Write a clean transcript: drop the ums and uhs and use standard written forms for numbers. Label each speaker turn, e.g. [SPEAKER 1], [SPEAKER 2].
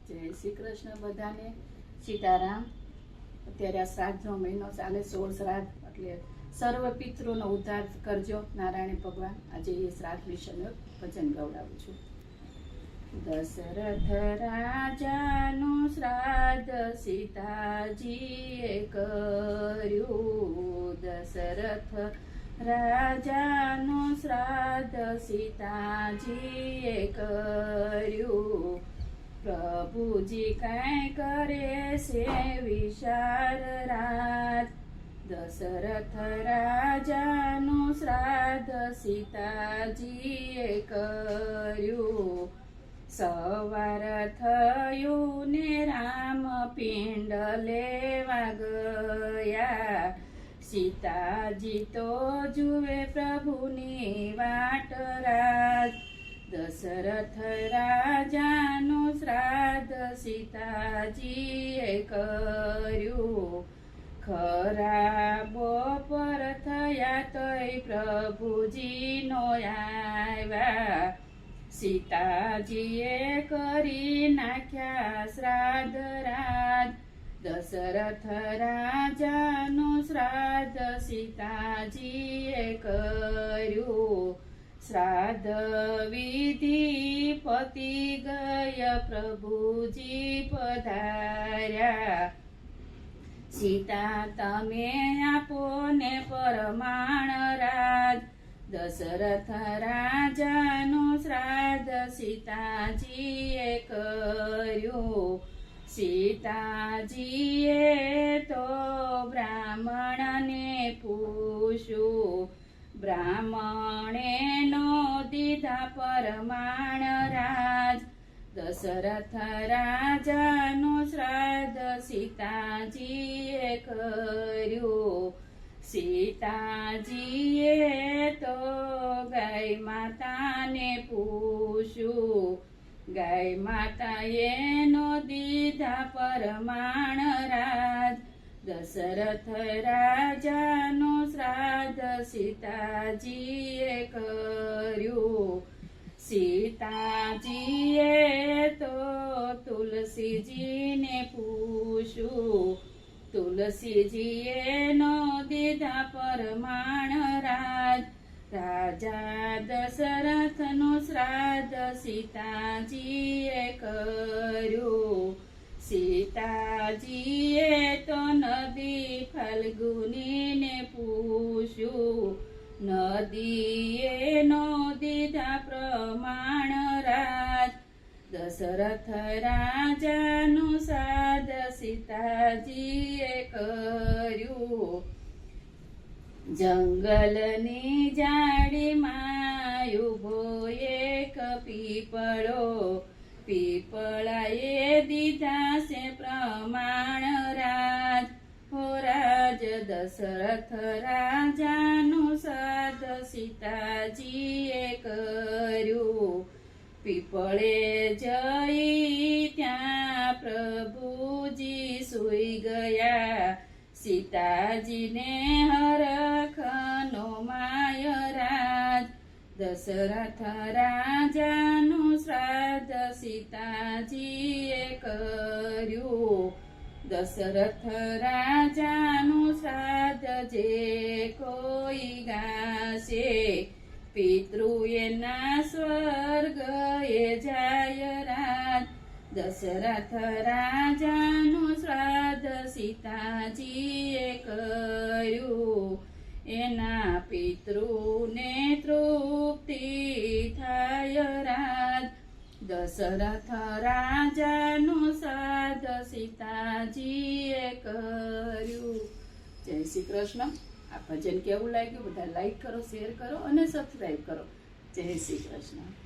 [SPEAKER 1] જય શ્રી કૃષ્ણ બધાને, સીતારામ। અત્યારે આ શ્રાદ્ધનો મહિનો ચાલે, 16 શ્રાદ્ધ, એટલે સર્વ પિતૃનો ઉદ્ધાર કરજો નારાયણ ભગવાન। આજે એ શ્રાદ્ધ વિશેનું ભજન ગવડાવું છું। દશરથ રાજાનું શ્રાદ્ધ સીતાજીએ કર્યું। દશરથ રાજાનું શ્રાદ્ધ સીતાજીએ કર્યું। પ્રભુજી કઈ કરે છે વિશાળ રાત। દશરથ રાજાનું શ્રાદ્ધ સીતાજીએ કર્યું। સવાર થયું ને રામ પિંડ લેવા ગયા। સીતાજી તો જુએ પ્રભુની વાટ રાત। દશરથ રાજાનું શ્રાદ્ધ સીતાજીએ કર્યું। ખરા બપોર થયા તોય પ્રભુજીનો આવ્યા। સીતાજીએ કરી નાખ્યા શ્રાદ્ધ રાત। દશરથ રાજાનું શ્રાદ્ધ સીતાજીએ કર્યું। શ્રાદ્ધ વિધિ પતી ગય પ્રભુજી પધાર્યા। સીતા તમે આપો ને પરમાણ રાજ। દશરથ રાજાનું શ્રાદ્ધ સીતાજીએ કર્યું। સીતાજીએ તો બ્રાહ્મણને પૂછ્યું। બ્રાહ્મણે નો દીધા પરમાણ રાજ। દશરથ રાજાનું શ્રાદ્ધ સીતાજીએ કર્યું। સીતાજીએ તો ગાય માતાને પૂછ્યું। ગાય માતાએ નો દીધા પરમાણ રાજ। દશરથ રાજાનું શ્રાદ્ધ સીતાજીએ કર્યું। સીતાજીએ તો તુલસીજીને પૂછ્યું। તુલસીજીએ નો દીધા પરમાણ રાજ। રાજા દશરથનું શ્રાદ્ધ સીતાજીએ કર્યું। સીતાજીએ તો નદી ફલ્ગુનીને પૂછ્યું। નદીએ નો દીધા પ્રમાણ રાજ। દશરથ રાજાનું શ્રાદ્ધ સીતાજીએ કર્યું। જંગલની જાડીમાં ઉભો એક પીપળો। પીપળાએ દીધા છે પ્રમાણ રાજ। હો રાજ દશરથ રાજાનું શ્રાદ્ધ સીતાજીએ કર્યું। પીપળે જઈ ત્યાં પ્રભુજી સૂઈ ગયા। સીતાજીને હરખનો માય રાજ। દશરથ રાજાનું શ્રાદ્ધ સીતાજીએ કર્યું। દશરથ રાજાનું શ્રાદ્ધ જે કોઈ ગાશે। પિતૃ એના સ્વર્ગએ જાય રાજ। દશરથ રાજાનું શ્રાદ્ધ સીતાજીએ કર્યું। એના પિતૃને તૃપ્તિ થાય રાજ। દશરથ રાજાનું શ્રાદ્ધ સીતાજીએ કર્યું। જય શ્રી કૃષ્ણ। આ ભજન કેવું લાગ્યું? બધા લાઈક કરો, શેર કરો અને સબસ્ક્રાઈબ કરો। જય શ્રી કૃષ્ણ।